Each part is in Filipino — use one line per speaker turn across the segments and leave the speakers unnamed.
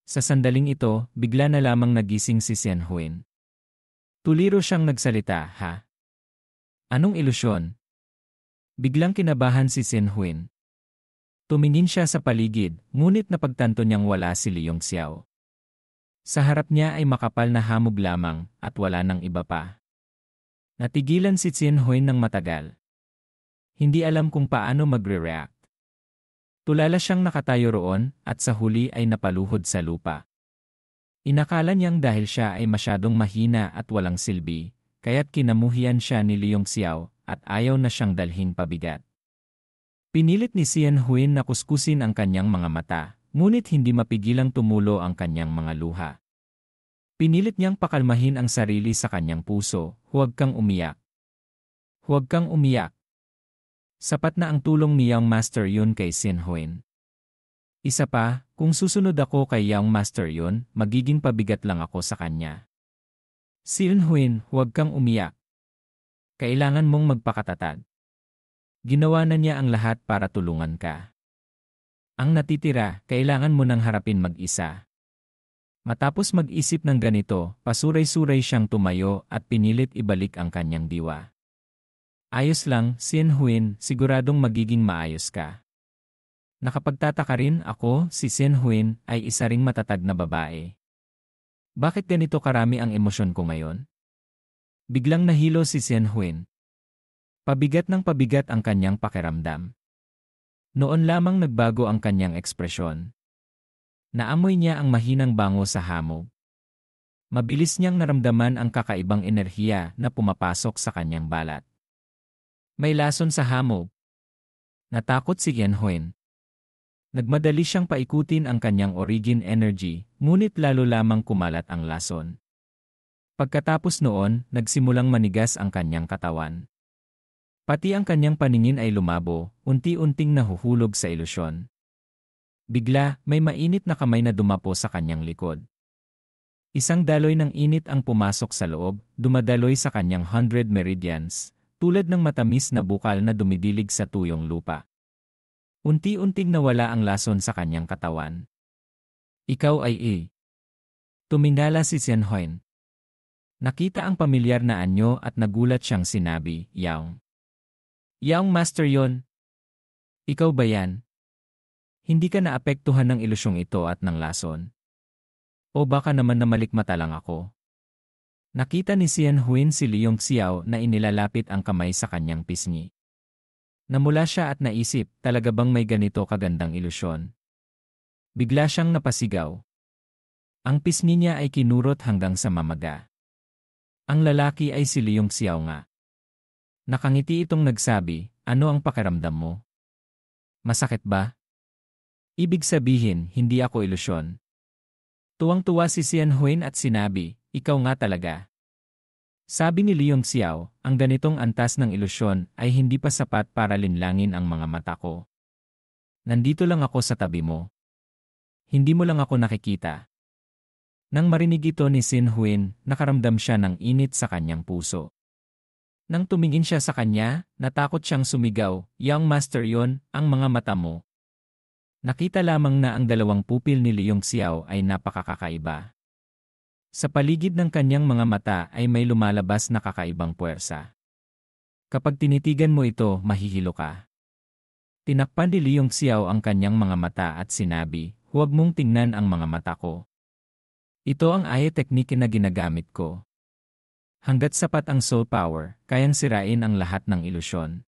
Sa sandaling ito, bigla na lamang nagising si Xianhuin. Tuliro siyang nagsalita, ha? Anong ilusyon? Biglang kinabahan si Xianhuin. Tumingin siya sa paligid, ngunit napagtanto niyang wala si Liong Xiao. Sa harap niya ay makapal na hamog lamang at wala nang iba pa. Natigilan si Xianhuin ng matagal. Hindi alam kung paano magre-react. Tulala siyang nakatayo roon at sa huli ay napaluhod sa lupa. Inakala niyang dahil siya ay masyadong mahina at walang silbi, kaya't kinamuhian siya ni Liong Xiao at ayaw na siyang dalhin pabigat. Pinilit ni Xianhuin na kuskusin ang kanyang mga mata, ngunit hindi mapigilang tumulo ang kanyang mga luha. Pinilit niyang pakalmahin ang sarili sa kanyang puso, huwag kang umiyak. Huwag kang umiyak. Sapat na ang tulong ni Young Master Yun kay Xianhuin. Isa pa, kung susunod ako kay Young Master Yun, magiging pabigat lang ako sa kanya. Xianhuin, huwag kang umiyak. Kailangan mong magpakatatag. Ginawa na niya ang lahat para tulungan ka. Ang natitira, kailangan mo nang harapin mag-isa. Matapos mag-isip ng ganito, pasuray-suray siyang tumayo at pinilit ibalik ang kanyang diwa. Ayos lang, Xianhuin, siguradong magiging maayos ka. Nakapagtataka rin ako, si Xianhuin ay isa ring matatag na babae. Bakit ganito karami ang emosyon ko ngayon? Biglang nahilo si Xianhuin. Pabigat ng pabigat ang kanyang pakiramdam. Noon lamang nagbago ang kanyang ekspresyon. Naamoy niya ang mahinang bango sa hamog. Mabilis niyang naramdaman ang kakaibang enerhiya na pumapasok sa kanyang balat. May lason sa hamog. Natakot si Xianhuin. Nagmadali siyang paikutin ang kanyang origin energy, ngunit lalo lamang kumalat ang lason. Pagkatapos noon, nagsimulang manigas ang kanyang katawan. Pati ang kanyang paningin ay lumabo, unti-unting nahuhulog sa ilusyon. Bigla, may mainit na kamay na dumapo sa kanyang likod. Isang daloy ng init ang pumasok sa loob, dumadaloy sa kanyang 100 meridians, tulad ng matamis na bukal na dumidilig sa tuyong lupa. Unti-unting nawala ang lason sa kanyang katawan. Ikaw ay Tumingala si Xianhuin. Nakita ang pamilyar na anyo at nagulat siyang sinabi, Yaong. Yaong Master Yun. Ikaw ba yan? Hindi ka naapektuhan ng ilusyong ito at ng lason. O baka naman namalikmata lang ako. Nakita ni Xianhuin si Liong Xiao na inilalapit ang kamay sa kanyang pisngi. Namula siya at naisip, talaga bang may ganito kagandang ilusyon? Bigla siyang napasigaw. Ang pisngi niya ay kinurot hanggang sa mamaga. Ang lalaki ay si Liong Xiao nga. Nakangiti itong nagsabi, ano ang pakiramdam mo? Masakit ba? Ibig sabihin, hindi ako ilusyon. Tuwang-tuwa si Xianhuin at sinabi, ikaw nga talaga. Sabi ni Liong Xiao, ang ganitong antas ng ilusyon ay hindi pa sapat para linlangin ang mga mata ko. Nandito lang ako sa tabi mo. Hindi mo lang ako nakikita. Nang marinig ito ni Xianhuin, nakaramdam siya ng init sa kanyang puso. Nang tumingin siya sa kanya, natakot siyang sumigaw, Young Master Yun, ang mga mata mo. Nakita lamang na ang dalawang pupil ni Liong Xiao ay napakakaiba. Sa paligid ng kanyang mga mata ay may lumalabas na kakaibang puwersa. Kapag tinitigan mo ito, mahihilo ka. Tinakpan ni Liong Xiao ang kanyang mga mata at sinabi, huwag mong tingnan ang mga mata ko. Ito ang Aye teknike na ginagamit ko. Hanggat sapat ang soul power, kayang sirain ang lahat ng ilusyon.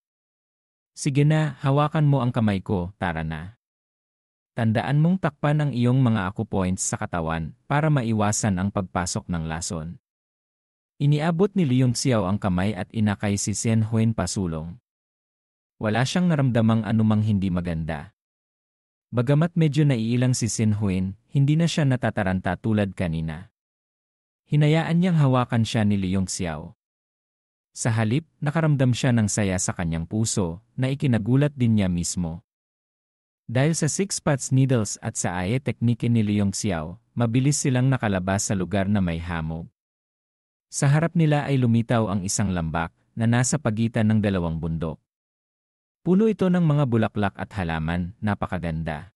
Sige na, hawakan mo ang kamay ko, tara na. Tandaan mong takpan ang iyong mga acupoints sa katawan para maiwasan ang pagpasok ng lason. Iniabot ni Liong Xiao ang kamay at inakay si Xianhuin pasulong. Wala siyang naramdamang anumang hindi maganda. Bagamat medyo naiilang si Xianhuin, hindi na siya natataranta tulad kanina. Hinayaan niyang hawakan siya ni Liong Xiao. Sa halip, nakaramdam siya ng saya sa kanyang puso na ikinagulat din niya mismo. Dahil sa 6 spots needles at sa Aye teknike ni Liong Xiao, mabilis silang nakalabas sa lugar na may hamog. Sa harap nila ay lumitaw ang isang lambak na nasa pagitan ng dalawang bundok. Puno ito ng mga bulaklak at halaman, napakaganda.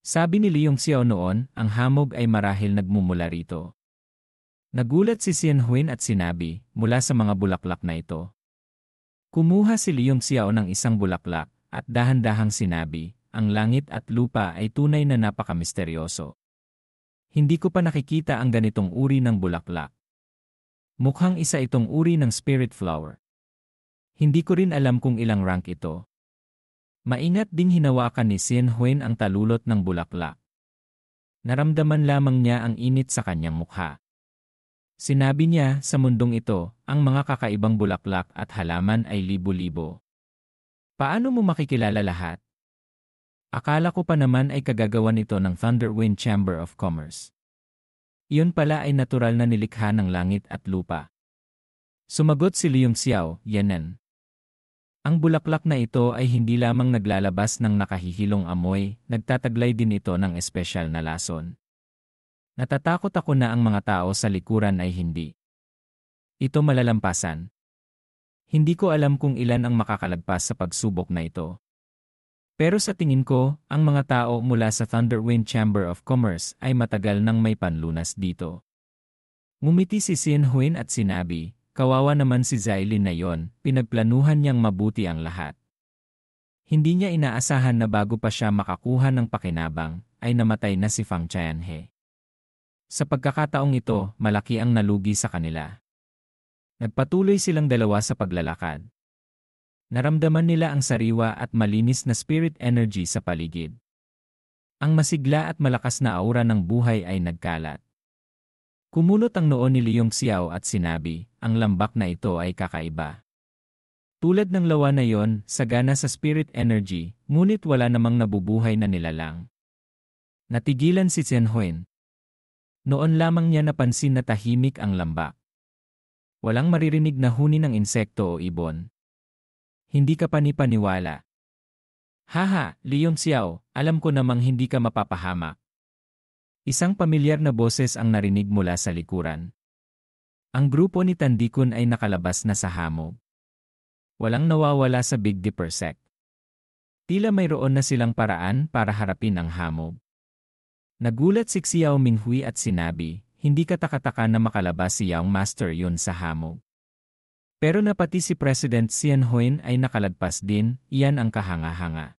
Sabi ni Leong Xiao noon, ang hamog ay marahil nagmumula rito. Nagulat si Xian Huin at sinabi, mula sa mga bulaklak na ito. Kumuha si Leong Xiao ng isang bulaklak at dahan-dahang sinabi, ang langit at lupa ay tunay na napakamisteryoso. Hindi ko pa nakikita ang ganitong uri ng bulaklak. Mukhang isa itong uri ng spirit flower. Hindi ko rin alam kung ilang rank ito. Maingat ding hinawakan ni Xian Huin ang talulot ng bulaklak. Naramdaman lamang niya ang init sa kanyang mukha. Sinabi niya, sa mundong ito, ang mga kakaibang bulaklak at halaman ay libo-libo. Paano mo makikilala lahat? Akala ko pa naman ay kagagawan ito ng Thunderwind Chamber of Commerce. Iyon pala ay natural na nilikha ng langit at lupa. Sumagot si Leong Xiao, yanan. Ang bulaklak na ito ay hindi lamang naglalabas ng nakahihilong amoy, nagtataglay din ito ng espesyal na lason. Natatakot ako na ang mga tao sa likuran ay hindi. Ito malalampasan. Hindi ko alam kung ilan ang makakalagpas sa pagsubok na ito. Pero sa tingin ko, ang mga tao mula sa Thunderwind Chamber of Commerce ay matagal nang may panlunas dito. Ngumiti si Xian Huin at sinabi, kawawa naman si Zailin na yon, pinagplanuhan niyang mabuti ang lahat. Hindi niya inaasahan na bago pa siya makakuha ng pakinabang, ay namatay na si Fang Qianhe. Sa pagkakataong ito, malaki ang nalugi sa kanila. Nagpatuloy silang dalawa sa paglalakad. Naramdaman nila ang sariwa at malinis na spirit energy sa paligid. Ang masigla at malakas na aura ng buhay ay nagkalat. Kumulot ang noo ni Leong Xiao at sinabi, ang lambak na ito ay kakaiba. Tulad ng lawa na yon, sagana sa spirit energy, ngunit wala namang nabubuhay na nilalang. Natigilan si Xian Huin. Noon lamang niya napansin na tahimik ang lambak. Walang maririnig na huni ng insekto o ibon. Hindi ka panipaniwala. Haha, Leong Xiao, alam ko namang hindi ka mapapahamak. Isang pamilyar na boses ang narinig mula sa likuran. Ang grupo ni Tandikun ay nakalabas na sa hamog. Walang nawawala sa Big Dipper sect. Tila mayroon na silang paraan para harapin ang hamog. Nagulat si Xiao Minghui at sinabi, hindi katakataka na makalabas si Young Master yun sa hamog. Pero na pati si President Xian Huin ay nakalagpas din, iyan ang kahanga-hanga.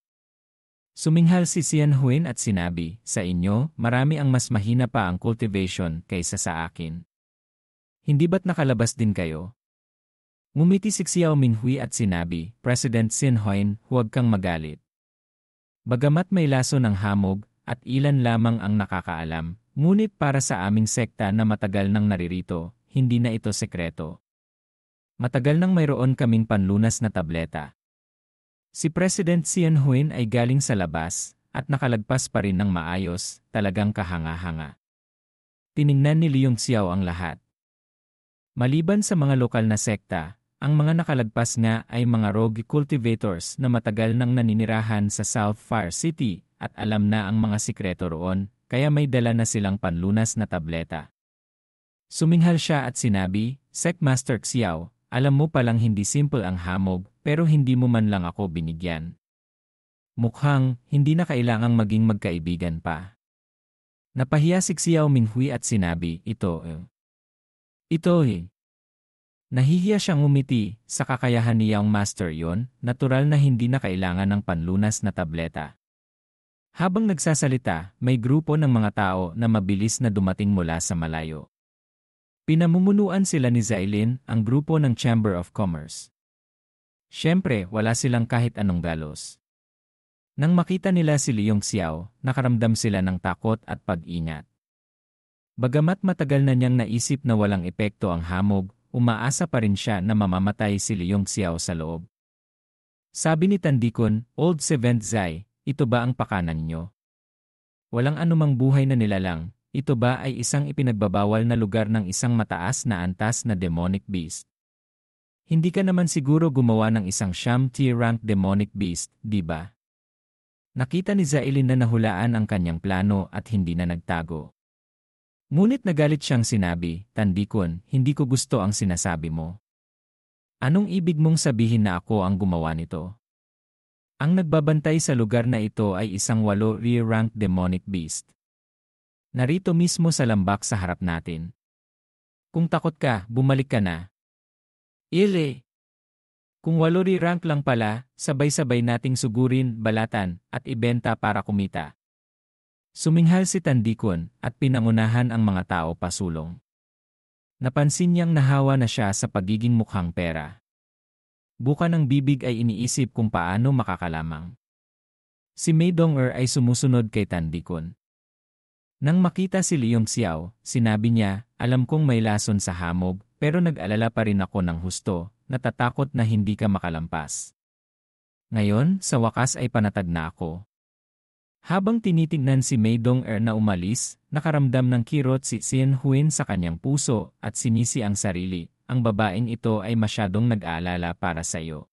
Suminghal si Xian Huin at sinabi, sa inyo, marami ang mas mahina pa ang cultivation kaysa sa akin. Hindi ba't nakalabas din kayo? Ngumiti si Xiao Minghui at sinabi, President Xian Huin, huwag kang magalit. Bagamat may laso ng hamog, at ilan lamang ang nakakaalam, ngunit para sa aming sekta na matagal nang naririto, hindi na ito sekreto. Matagal nang mayroon kaming panlunas na tableta. Si President Xian Huin ay galing sa labas at nakalagpas pa rin ng maayos, talagang kahanga-hanga. Tiningnan ni Leong Xiao ang lahat. Maliban sa mga lokal na sekta, ang mga nakalagpas nga ay mga rogue cultivators na matagal nang naninirahan sa South Fire City at alam na ang mga sikreto roon, kaya may dala na silang panlunas na tableta. Suminghal siya at sinabi, Secmaster Xiao, alam mo palang hindi simple ang hamog, pero hindi mo man lang ako binigyan. Mukhang, hindi na kailangang maging magkaibigan pa. Napahiya si Xiao Minghui at sinabi, Ito. Nahihiya siyang umiti, sa kakayahan ni Young Master yon, natural na hindi na kailangan ng panlunas na tableta. Habang nagsasalita, may grupo ng mga tao na mabilis na dumating mula sa malayo. Pinamumunuan sila ni Zailin, ang grupo ng Chamber of Commerce. Siyempre, wala silang kahit anong galos. Nang makita nila si Leong Xiao, nakaramdam sila ng takot at pag-ingat. Bagamat matagal na niyang naisip na walang epekto ang hamog, umaasa pa rin siya na mamamatay si Leong Xiao sa loob. Sabi ni Tandikun, Old Seventh Zai, ito ba ang pakanan niyo? Walang anumang buhay na nilalang. Ito ba ay isang ipinagbabawal na lugar ng isang mataas na antas na demonic beast? Hindi ka naman siguro gumawa ng isang tier rank demonic beast, di ba? Nakita ni Zailin na nahulaan ang kanyang plano at hindi na nagtago. Ngunit nagalit siyang sinabi, Tandikun, hindi ko gusto ang sinasabi mo. Anong ibig mong sabihin na ako ang gumawa nito? Ang nagbabantay sa lugar na ito ay isang 8 rank demonic beast. Narito mismo sa lambak sa harap natin. Kung takot ka, bumalik ka na. Ile! Kung 8 rank lang pala, sabay-sabay nating sugurin, balatan, at ibenta para kumita. Suminghal si Tandikon at pinangunahan ang mga tao pasulong. Napansin niyang nahawa na siya sa pagiging mukhang pera. Buka ng bibig ay iniisip kung paano makakalamang. Si Mei Dong-er ay sumusunod kay Tandikon. Nang makita si Leong Xiao, sinabi niya, alam kong may lason sa hamog, pero nag-alala pa rin ako ng husto, natatakot na hindi ka makalampas. Ngayon, sa wakas ay panatag na ako. Habang tinitignan si Mei Dong-er na umalis, nakaramdam ng kirot si Xian Huin sa kanyang puso at sinisi ang sarili, ang babaeng ito ay masyadong nag-aalala para sa iyo.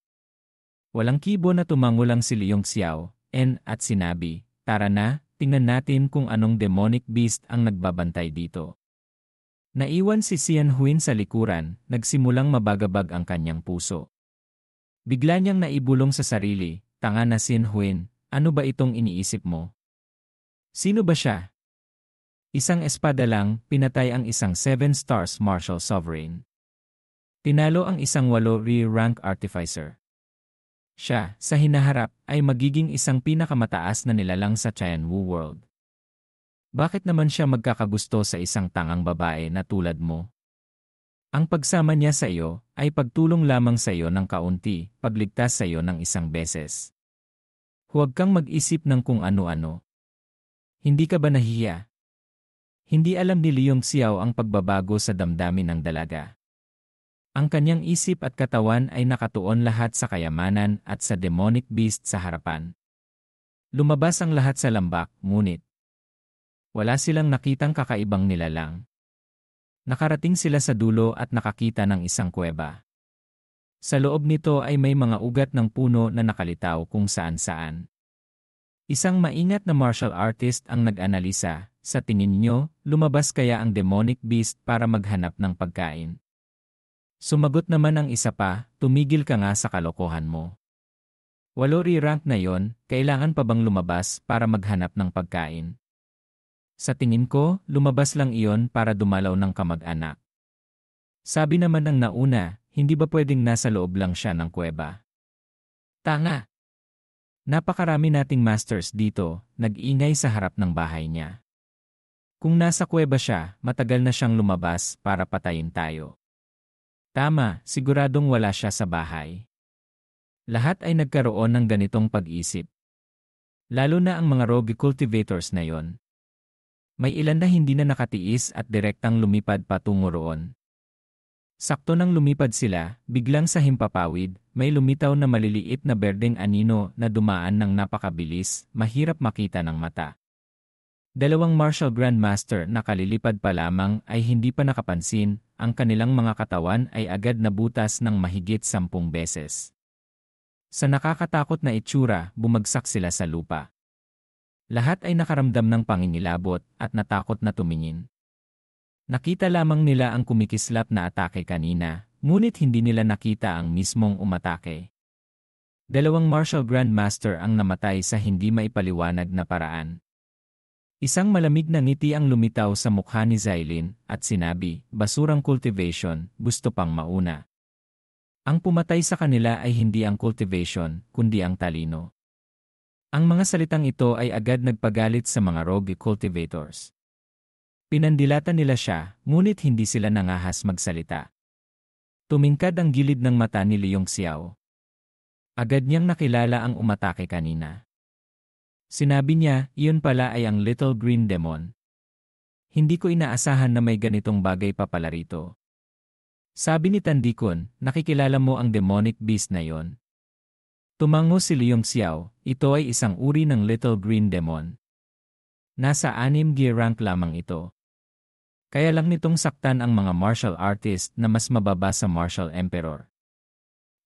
Walang kibo na tumango lang si Leong Xiao, at sinabi, tara na, tingnan natin kung anong demonic beast ang nagbabantay dito. Naiwan si Xian Huin sa likuran, nagsimulang mabagabag ang kanyang puso. Bigla niyang naibulong sa sarili, tanga na Xian Huin, ano ba itong iniisip mo? Sino ba siya? Isang espada lang, pinatay ang isang 7 stars martial sovereign. Tinalo ang isang 8 rank artificer. Siya, sa hinaharap, ay magiging isang pinakamataas na nilalang sa Tianwu world. Bakit naman siya magkakagusto sa isang tangang babae na tulad mo? Ang pagsama niya sa iyo ay pagtulong lamang sa iyo ng kaunti, pagligtas sa iyo ng isang beses. Huwag kang mag-isip ng kung ano-ano. Hindi ka ba nahihiya? Hindi alam ni Leong Xiao ang pagbabago sa damdamin ng dalaga. Ang kanyang isip at katawan ay nakatuon lahat sa kayamanan at sa demonic beast sa harapan. Lumabas ang lahat sa lambak, ngunit wala silang nakitang kakaibang nilalang. Nakarating sila sa dulo at nakakita ng isang kuweba. Sa loob nito ay may mga ugat ng puno na nakalitaw kung saan-saan. Isang maingat na martial artist ang nag-analisa, sa tingin nyo, lumabas kaya ang demonic beast para maghanap ng pagkain? Sumagot naman ang isa pa, tumigil ka nga sa kalokohan mo. 8 rank na yon, kailangan pa bang lumabas para maghanap ng pagkain? Sa tingin ko, lumabas lang iyon para dumalaw ng kamag-anak. Sabi naman ng nauna, hindi ba pwedeng nasa loob lang siya ng kuweba? Tanga! Napakarami nating masters dito, nag-ingay sa harap ng bahay niya. Kung nasa kuweba siya, matagal na siyang lumabas para patayin tayo. Tama, siguradong wala siya sa bahay. Lahat ay nagkaroon ng ganitong pag-isip. Lalo na ang mga rogue cultivators na yon. May ilan na hindi na nakatiis at direktang lumipad patungo roon. Sakto nang lumipad sila, biglang sa himpapawid, may lumitaw na maliliit na berdeng anino na dumaan ng napakabilis, mahirap makita ng mata. 2 martial grandmaster na kalilipad pa lamang ay hindi pa nakapansin, ang kanilang mga katawan ay agad nabutas ng mahigit 10 beses. Sa nakakatakot na itsura, bumagsak sila sa lupa. Lahat ay nakaramdam ng pangingilabot at natakot na tumingin. Nakita lamang nila ang kumikislap na atake kanina, ngunit hindi nila nakita ang mismong umatake. 2 martial grandmaster ang namatay sa hindi maipaliwanag na paraan. Isang malamig na ngiti ang lumitaw sa mukha ni Xiaolin at sinabi, basurang cultivation, gusto pang mauna. Ang pumatay sa kanila ay hindi ang cultivation, kundi ang talino. Ang mga salitang ito ay agad nagpagalit sa mga rogue cultivators. Pinandilatan nila siya, ngunit hindi sila nangahas magsalita. Tumingkad ang gilid ng mata ni Leong Xiao. Agad niyang nakilala ang umatake kanina. Sinabi niya, iyon pala ay ang Little Green Demon. Hindi ko inaasahan na may ganitong bagay pa pala rito. Sabi ni Tandikon, nakikilala mo ang demonic beast na yon. Tumango si Leong Xiao, ito ay isang uri ng Little Green Demon. Nasa 6 rank lamang ito. Kaya lang nitong saktan ang mga martial artist na mas mababa sa martial emperor.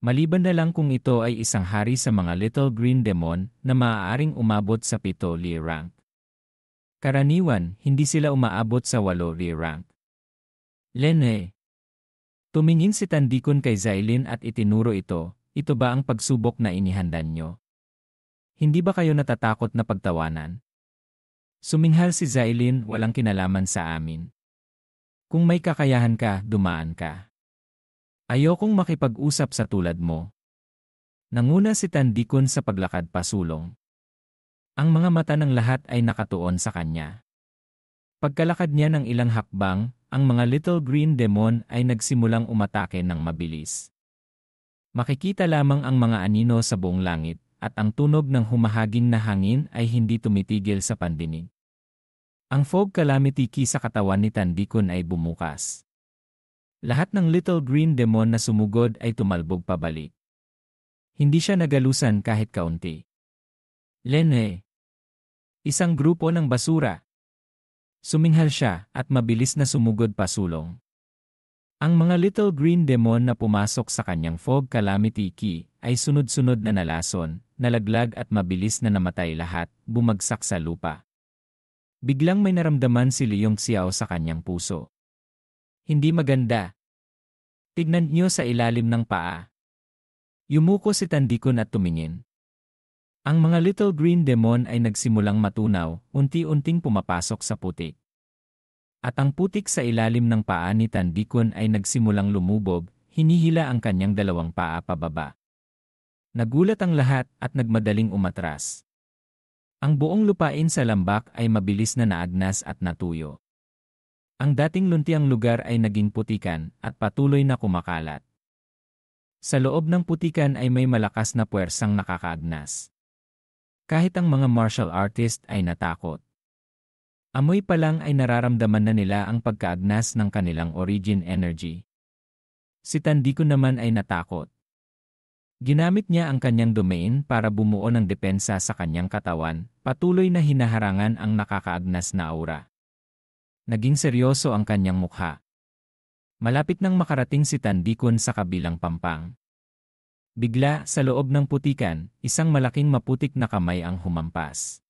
Maliban na lang kung ito ay isang hari sa mga Little Green Demon na maaaring umabot sa 7 rank. Karaniwan, hindi sila umaabot sa 8 rank. Lene. Tumingin si Tandikon kay Xiaolin at itinuro ito ba ang pagsubok na inihandan nyo? Hindi ba kayo natatakot na pagtawanan? Suminghal si Zailin, walang kinalaman sa amin. Kung may kakayahan ka, dumaan ka. Ayokong makipag-usap sa tulad mo. Nanguna si Tandikon sa paglakad pasulong. Ang mga mata ng lahat ay nakatuon sa kanya. Pagkalakad niya ng ilang hakbang, ang mga little green demon ay nagsimulang umatake ng mabilis. Makikita lamang ang mga anino sa buong langit, at ang tunog ng humahaging na hangin ay hindi tumitigil sa pandinig. Ang fog calamity key sa katawan ni Tandikon ay bumukas. Lahat ng little green demon na sumugod ay tumalbog pabalik. Hindi siya nagalusan kahit kaunti. Lene. Isang grupo ng basura. Suminghal siya at mabilis na sumugod pasulong. Ang mga little green demon na pumasok sa kanyang fog calamity key ay sunod-sunod na nalason, nalaglag at mabilis na namatay lahat, bumagsak sa lupa. Biglang may naramdaman si Leong Xiao sa kanyang puso. Hindi maganda. Tignan niyo sa ilalim ng paa. Yumuko si Tandikon at tumingin. Ang mga little green demon ay nagsimulang matunaw, unti-unting pumapasok sa putik. At ang putik sa ilalim ng paa ni Tandikon ay nagsimulang lumubog, hinihila ang kanyang dalawang paa pababa. Nagulat ang lahat at nagmadaling umatras. Ang buong lupain sa lambak ay mabilis na naagnas at natuyo. Ang dating luntiang lugar ay naging putikan at patuloy na kumakalat. Sa loob ng putikan ay may malakas na puwersang nakakaagnas. Kahit ang mga martial artist ay natakot. Amoy pa lang ay nararamdaman na nila ang pagkaagnas ng kanilang origin energy. Si Tandikon naman ay natakot. Ginamit niya ang kanyang domain para bumuo ng depensa sa kanyang katawan, patuloy na hinaharangan ang nakakaagnas na aura. Naging seryoso ang kanyang mukha. Malapit nang makarating si Tandikon sa kabilang pampang. Bigla, sa loob ng putikan, isang malaking maputik na kamay ang humampas.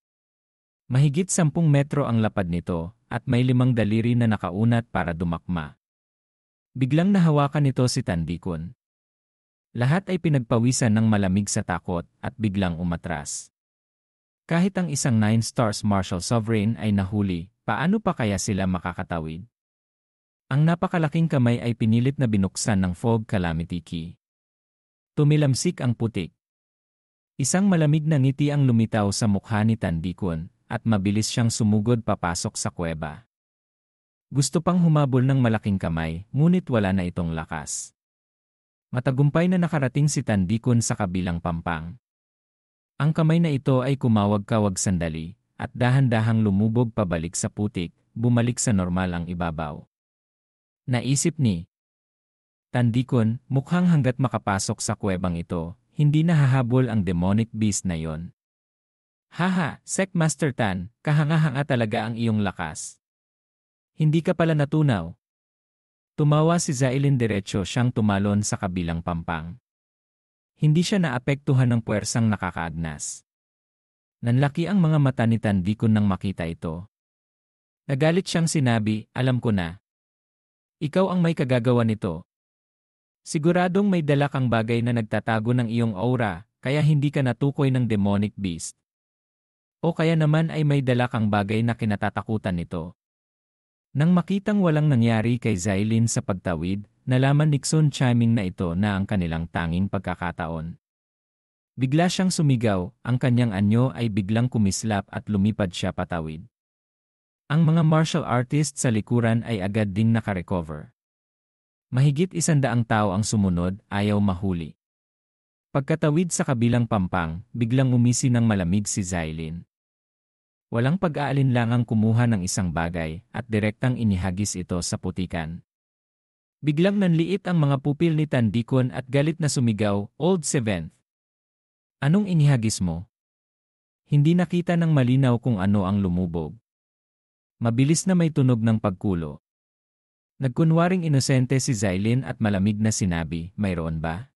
Mahigit 10 metro ang lapad nito, at may 5 daliri na nakaunat para dumakma. Biglang nahawakan nito si Tandikon. Lahat ay pinagpawisan ng malamig sa takot at biglang umatras. Kahit ang isang 9 stars martial sovereign ay nahuli, paano pa kaya sila makakatawid? Ang napakalaking kamay ay pinilit na binuksan ng fog calamity key. Tumilamsik ang putik. Isang malamig na ngiti ang lumitaw sa mukha ni Tandikon, at mabilis siyang sumugod papasok sa kuweba. Gusto pang humabol ng malaking kamay, ngunit wala na itong lakas. Matagumpay na nakarating si Tandikon sa kabilang pampang. Ang kamay na ito ay kumawag-kawag sandali, at dahan-dahang lumubog pabalik sa putik, bumalik sa normal ang ibabaw. Naisip ni Tandikon, mukhang hanggat makapasok sa kuwebang ito, hindi nahahabol ang demonic beast na yon. Haha, Sec Master Tan, kahanga-hanga talaga ang iyong lakas. Hindi ka pala natunaw. Tumawa si Zailin, diretso siyang tumalon sa kabilang pampang. Hindi siya naapektuhan ng puwersang nakakaagnas. Nanlaki ang mga mata ni Tandikon nang makita ito. Nagalit siyang sinabi, alam ko na. Ikaw ang may kagagawa nito. Siguradong may dala kang bagay na nagtatago ng iyong aura, kaya hindi ka natukoy ng demonic beast. O kaya naman ay may dala kang bagay na kinatatakutan nito. Nang makitang walang nangyari kay Zailin sa pagtawid, nalaman ni Xun Chiming na ito na ang kanilang tanging pagkakataon. Bigla siyang sumigaw, ang kanyang anyo ay biglang kumislap at lumipad siya patawid. Ang mga martial artist sa likuran ay agad ding nakarecover. Mahigit 100 tao ang sumunod, ayaw mahuli. Pagkatawid sa kabilang pampang, biglang umisi ng malamig si Zailin. Walang pag-aalinlangang kumuha ng isang bagay at direktang inihagis ito sa putikan. Biglang nanliit ang mga pupil ni Tandikon at galit na sumigaw, Old Seventh. Anong inihagis mo? Hindi nakita ng malinaw kung ano ang lumubog. Mabilis na may tunog ng pagkulo. Nagkunwaring inosente si Zailin at malamig na sinabi, mayroon ba?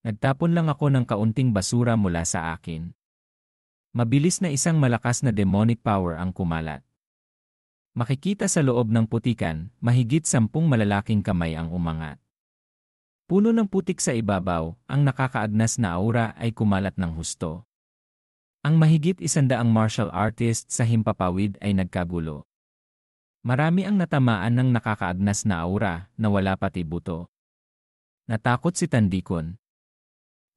Nagtapon lang ako ng kaunting basura mula sa akin. Mabilis na isang malakas na demonic power ang kumalat. Makikita sa loob ng putikan, mahigit 10 malalaking kamay ang umangat. Puno ng putik sa ibabaw, ang nakakaagnas na aura ay kumalat ng husto. Ang mahigit 100 martial artist sa himpapawid ay nagkagulo. Marami ang natamaan ng nakakaagnas na aura na wala pati buto. Natakot si Tandikon.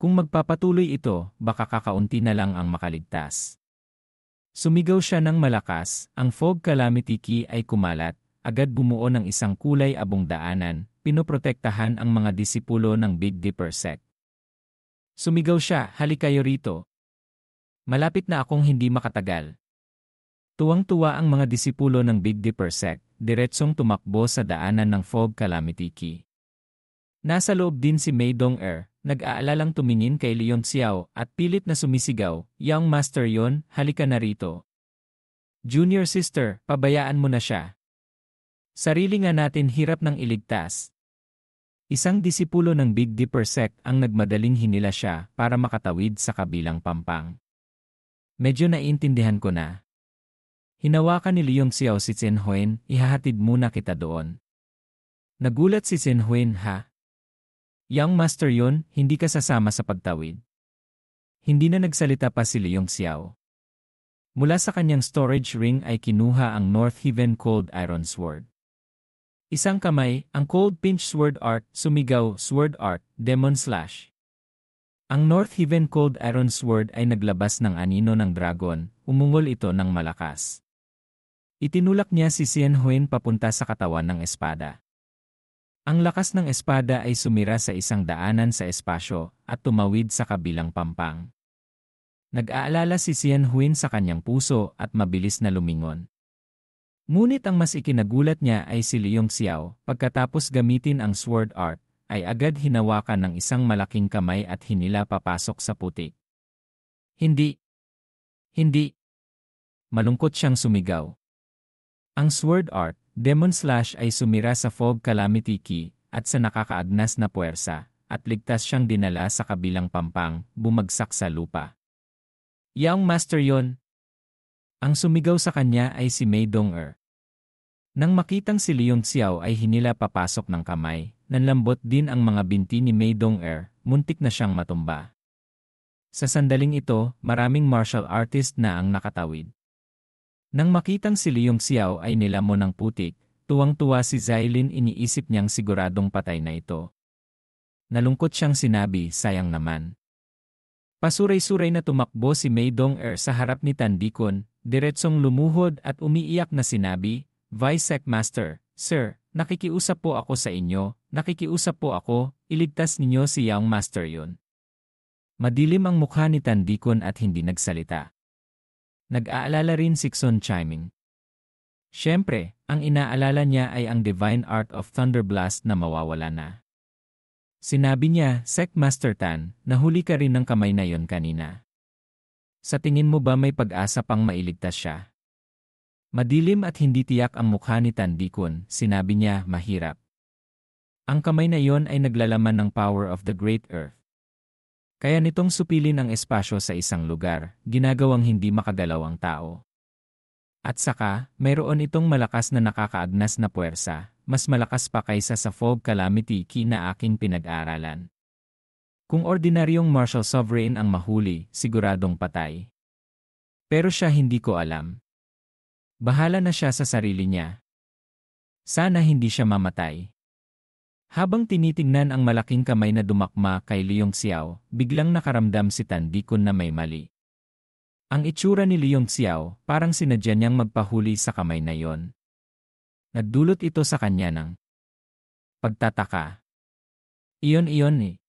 Kung magpapatuloy ito, baka kakaunti na lang ang makaligtas. Sumigaw siya ng malakas, ang fog calamity key ay kumalat, agad bumuo ng isang kulay abong daanan, pinoprotektahan ang mga disipulo ng Big Dipper sect. Sumigaw siya, "Halik kayo rito. Malapit na akong hindi makatagal." Tuwang-tuwa ang mga disipulo ng Big Dipper sect, diretsong tumakbo sa daanan ng fog calamity key. Nasa loob din si Mei Dong-er, nag-aalalang tumingin kay Leon Xiao at pilit na sumisigaw, "Young Master Yon, halika na rito. Junior sister, pabayaan mo na siya. Sarili nga natin hirap ng iligtas." Isang disipulo ng Big Dipper sect ang nagmadaling hinila siya para makatawid sa kabilang pampang. "Medyo naiintindihan ko na. Hinawakan ni Leon Xiao si Chen Huyen, ihahatid muna kita doon." Nagulat si Chen Huyen, "Ha? Young Master Yon, hindi ka sasama sa pagtawid?" Hindi na nagsalita pa si Leon Xiao. Mula sa kanyang storage ring ay kinuha ang North Heaven Cold Iron Sword. Isang kamay, ang Cold Pinch Sword Art, sumigaw, "Sword Art, Demon Slash." Ang North Heaven Cold Iron Sword ay naglabas ng anino ng dragon, umungol ito ng malakas. Itinulak niya si Chen Huyen papunta sa katawan ng espada. Ang lakas ng espada ay sumira sa isang daanan sa espasyo at tumawid sa kabilang pampang. Nag-aalala si Chen Huyen sa kanyang puso at mabilis na lumingon. Ngunit ang mas ikinagulat niya ay si Leon Xiao, pagkatapos gamitin ang sword art, ay agad hinawakan ng isang malaking kamay at hinila papasok sa putik. "Hindi! Hindi!" Malungkot siyang sumigaw. Ang sword art, Demon Slash ay sumira sa fog calamity key at sa nakakaagnas na puwersa, at ligtas siyang dinala sa kabilang pampang, bumagsak sa lupa. "Young Master Yon!" Ang sumigaw sa kanya ay si Mei Dong-er. Nang makitang si Leon Xiao ay hinila papasok ng kamay, nanlambot din ang mga binti ni Mei Dong-er, muntik na siyang matumba. Sa sandaling ito, maraming martial artist na ang nakatawid. Nang makitang si Leon Xiao ay nilamon ng putik, tuwang-tuwa si Zailin, iniisip niyang siguradong patay na ito. Nalungkot siyang sinabi, "Sayang naman." Pasuray-suray na tumakbo si Mei Dong-er sa harap ni Tandikon, diretsong lumuhod at umiiyak na sinabi, "Vice Sec Master, Sir, nakikiusap po ako sa inyo, nakikiusap po ako, iligtas ninyo si Young Master Yon." Madilim ang mukha ni Tandikon at hindi nagsalita. Nag-aalala rin si Xun Chiming. Siyempre, ang inaalala niya ay ang Divine Art of Thunderblast na mawawala na. Sinabi niya, "Sec Master Tan, nahuli ka rin ng kamay na yon kanina. Sa tingin mo ba may pag-asa pang mailigtas siya?" Madilim at hindi tiyak ang mukha ni Tandikon, sinabi niya, "Mahirap. Ang kamay na yon ay naglalaman ng power of the Great Earth. Kaya nitong supilin ang espasyo sa isang lugar, ginagawang hindi makagalaw ang tao. At saka, mayroon itong malakas na nakakaagnas na puwersa, mas malakas pa kaysa sa fog calamity key na aking pinag-aaralan. Kung ordinaryong martial sovereign ang mahuli, siguradong patay. Pero siya hindi ko alam. Bahala na siya sa sarili niya. Sana hindi siya mamatay." Habang tinitingnan ang malaking kamay na dumakma kay Leon Xiao, biglang nakaramdam si Tandikon na may mali. Ang itsura ni Leon Xiao, parang sinadya niyang magpahuli sa kamay na yon. Nagdulot ito sa kanya ng pagtataka. Iyon eh.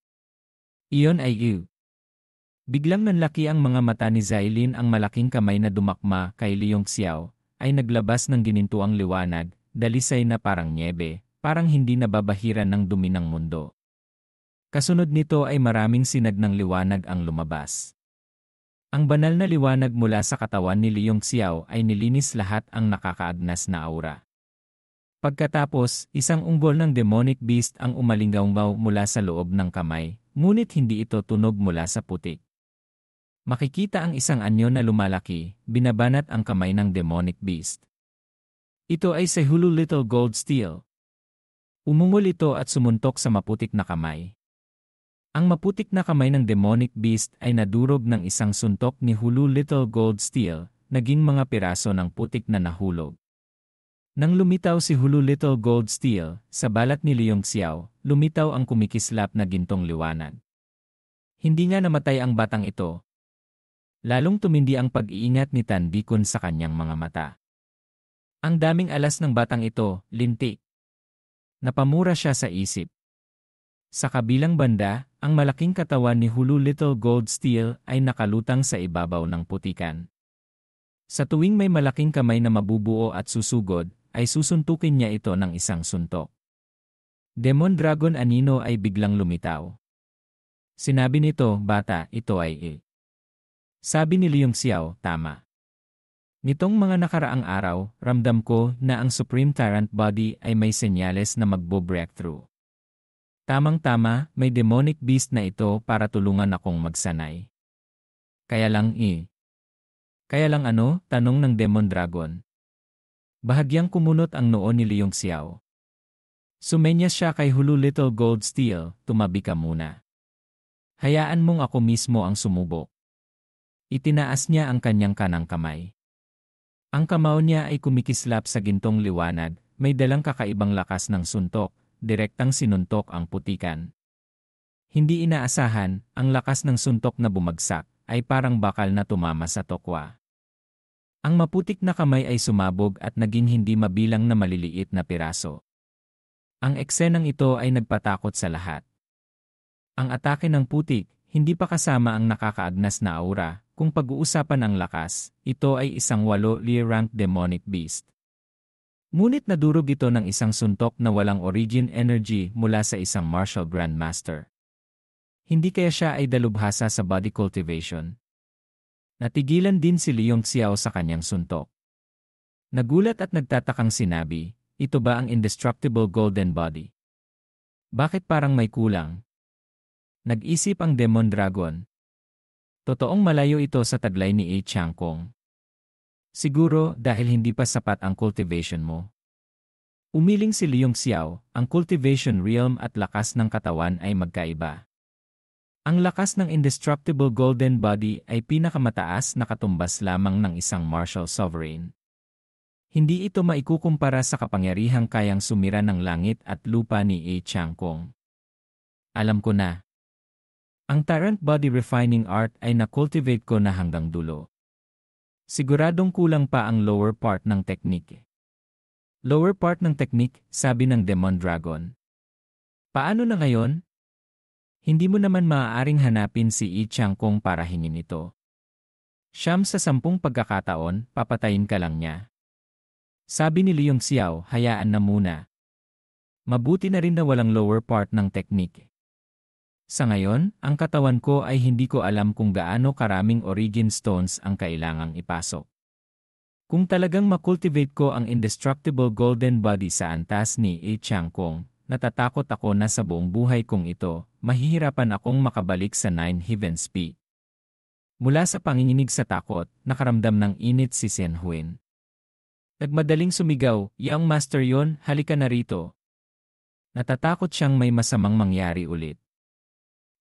Iyon ay you." Biglang nanlaki ang mga mata ni Zailin, ang malaking kamay na dumakma kay Leon Xiao, ay naglabas ng ginintuang liwanag, dalisay na parang nyebe, parang hindi nababahiran ng dumi ng mundo. Kasunod nito ay maraming sinag ng liwanag ang lumabas. Ang banal na liwanag mula sa katawan ni Leon Xiao ay nilinis lahat ang nakakaagnas na aura. Pagkatapos, isang unggoy ng demonic beast ang umalinggaw mula sa loob ng kamay, ngunit hindi ito tunog mula sa putik. Makikita ang isang anyo na lumalaki, binabanat ang kamay ng demonic beast. Ito ay si Hulu Little Gold Steel. Umungol ito at sumuntok sa maputik na kamay. Ang maputik na kamay ng demonic beast ay nadurog ng isang suntok ni Hulu Little Gold Steel, naging mga piraso ng putik na nahulog. Nang lumitaw si Hulu Little Gold Steel, sa balat ni Leong Xiao, lumitaw ang kumikislap na gintong liwanag. Hindi nga namatay ang batang ito. Lalong tumindi ang pag-iingat ni Tan Bikun sa kanyang mga mata. Ang daming alas ng batang ito, lintik. Napamura siya sa isip. Sa kabilang banda, ang malaking katawan ni Hulu Little Gold Steel ay nakalutang sa ibabaw ng putikan. Sa tuwing may malaking kamay na mabubuo at susugod, ay susuntukin niya ito ng isang suntok. Demon Dragon Anino ay biglang lumitaw. Sinabi nito, bata, ito ay Sabi ni Leong Xiao, tama. Nitong mga nakaraang araw, ramdam ko na ang Supreme Tyrant Body ay may senyales na magbo-breakthrough. Tamang-tama, may demonic beast na ito para tulungan akong magsanay. Kaya lang ano? Tanong ng Demon Dragon. Bahagyang kumunot ang noo ni Leong Xiao. Sumenyas siya kay Hulu Little Gold Steel, tumabi ka muna. Hayaan mong ako mismo ang sumubok. Itinaas niya ang kanyang kanang kamay. Ang kamao niya ay kumikislap sa gintong liwanag, may dalang kakaibang lakas ng suntok, direktang sinuntok ang putikan. Hindi inaasahan, ang lakas ng suntok na bumagsak, ay parang bakal na tumama sa tokwa. Ang maputik na kamay ay sumabog at naging hindi mabilang na maliliit na piraso. Ang eksenang ito ay nagpatakot sa lahat. Ang atake ng putik, hindi pa kasama ang nakakaagnas na aura. Kung pag-uusapan ang lakas, ito ay isang 8-rank demonic beast. Ngunit nadurog ito ng isang suntok na walang origin energy mula sa isang martial grandmaster. Hindi kaya siya ay dalubhasa sa body cultivation. Natigilan din si Leong Xiao sa kanyang suntok. Nagulat at nagtatakang sinabi, ito ba ang indestructible golden body? Bakit parang may kulang? Nag-isip ang Demon Dragon. Totoong malayo ito sa taglay ni Changkong. Siguro dahil hindi pa sapat ang cultivation mo. Umiling si Leong Xiao, ang cultivation realm at lakas ng katawan ay magkaiba. Ang lakas ng indestructible golden body ay pinakamataas na katumbas lamang ng isang martial sovereign. Hindi ito maikukumpara sa kapangyarihang kayang sumira ng langit at lupa ni Changkong. Alam ko na. Ang Tyrant Body Refining Art ay na-cultivate ko na hanggang dulo. Siguradong kulang pa ang lower part ng technique. Lower part ng technique, sabi ng Demon Dragon. Paano na ngayon? Hindi mo naman maaaring hanapin si Changkong para hingin ito. 9 sa 10 pagkakataon, papatayin ka lang niya. Sabi ni Leong Xiao, hayaan na muna. Mabuti na rin na walang lower part ng technique. Sa ngayon, ang katawan ko ay hindi ko alam kung gaano karaming origin stones ang kailangang ipasok. Kung talagang makultivate ko ang indestructible golden body sa antas ni Changkong, natatakot ako na sa buong buhay kong ito, mahihirapan akong makabalik sa 9 Heavens Peak. Mula sa panginginig sa takot, nakaramdam ng init si Sen Huin. Nagmadaling sumigaw, "Young Master yon, halika na rito." Natatakot siyang may masamang mangyari ulit.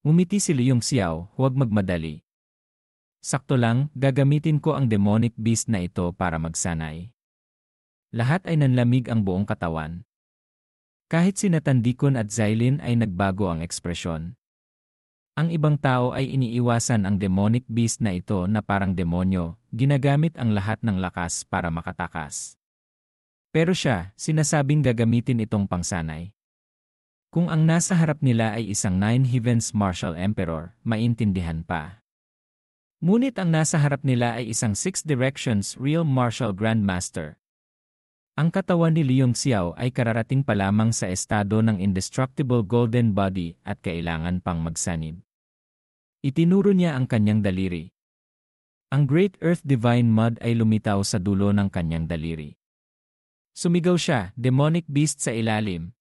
Ngumiti si Leong Xiao, huwag magmadali. Sakto lang, gagamitin ko ang demonic beast na ito para magsanay. Lahat ay nanlamig ang buong katawan. Kahit sina Tan Bikun at Xylin ay nagbago ang ekspresyon. Ang ibang tao ay iniiwasan ang demonic beast na ito na parang demonyo, ginagamit ang lahat ng lakas para makatakas. Pero siya, sinasabing gagamitin itong pangsanay. Kung ang nasa harap nila ay isang 9 Heavens Martial Emperor, maintindihan pa. Ngunit ang nasa harap nila ay isang 6 Directions Real Martial Grandmaster. Ang katawan ni Leong Xiao ay kararating pa lamang sa estado ng indestructible golden body at kailangan pang magsanib. Itinuro niya ang kanyang daliri. Ang Great Earth Divine Mud ay lumitaw sa dulo ng kanyang daliri. Sumigaw siya, demonic beast sa ilalim.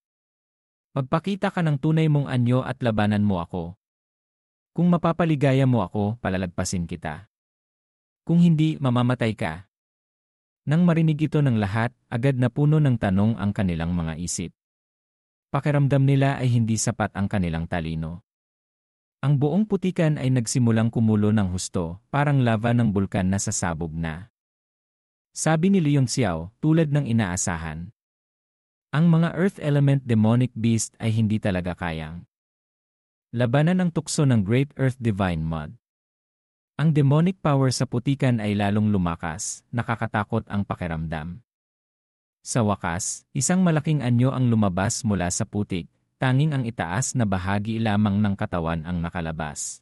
Magpakita ka ng tunay mong anyo at labanan mo ako. Kung mapapaligaya mo ako, palalagpasin kita. Kung hindi, mamamatay ka. Nang marinig ito ng lahat, agad na puno ng tanong ang kanilang mga isip. Pakiramdam nila ay hindi sapat ang kanilang talino. Ang buong putikan ay nagsimulang kumulo ng husto, parang lava ng bulkan na sasabog na. Sabi ni Leong Xiao, tulad ng inaasahan. Ang mga Earth Element Demonic Beast ay hindi talaga kayang labanan ang tukso ng Great Earth Divine Mud. Ang demonic power sa putikan ay lalong lumakas, nakakatakot ang pakiramdam. Sa wakas, isang malaking anyo ang lumabas mula sa putik, tanging ang itaas na bahagi lamang ng katawan ang nakalabas.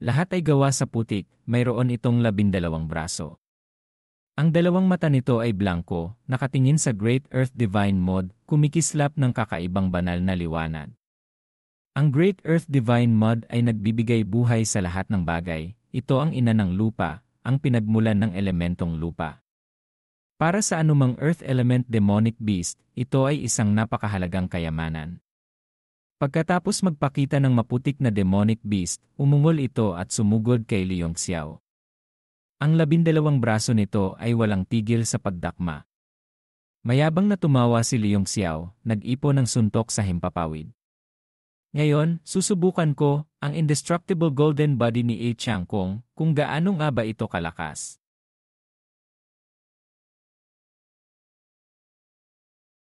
Lahat ay gawa sa putik, mayroon itong 12 braso. Ang dalawang mata nito ay blanko, nakatingin sa Great Earth Divine Mud, kumikislap ng kakaibang banal na liwanag. Ang Great Earth Divine Mud ay nagbibigay buhay sa lahat ng bagay, ito ang ina ng lupa, ang pinagmulan ng elementong lupa. Para sa anumang Earth Element Demonic Beast, ito ay isang napakahalagang kayamanan. Pagkatapos magpakita ng maputik na Demonic Beast, umungol ito at sumugod kay Leong Xiao. Ang 12 braso nito ay walang tigil sa pagdakma. Mayabang na tumawa si Leong Xiao, nag-ipo ng suntok sa himpapawid. Ngayon, susubukan ko ang indestructible golden body ni A Chang kung gaano nga ba ito kalakas.